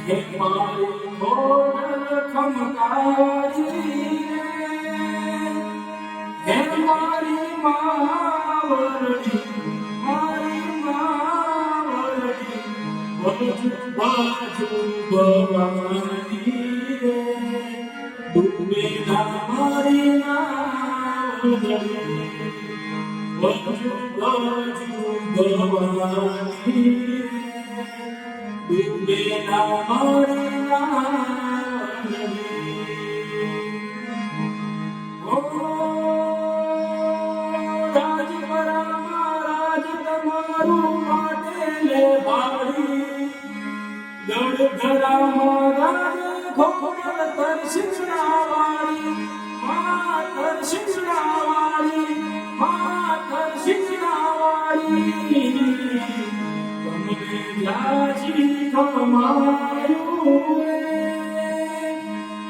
હે મારી ખોડ ખમકારી હે મારી માવડી બાજુ બાજુ ભવાની રે ડૂબે ના મારી નાવડી બાજુ બાજુ ભવાની રે ડૂબે ના મારી નાવડી ઓ રાજપરા મહારાજ તમારું માટે લે ભાડી ગઢધરા મહારાજ ખોખર તરસિંગણાવાળી માતર સિંગણાવાળી માતર સિંગણાવાળી તમને જાજી ખમાયું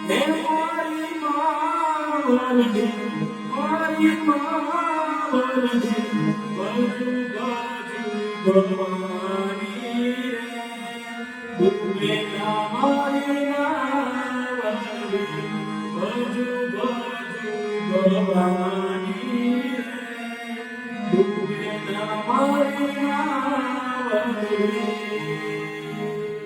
હે મારી માવડી મારી માવડી બાજુ બાજુ ભવાની ડૂબે ના મારી નાવડી બાજુ બાજુ ભવાની ડૂબે ના મારી નાવડી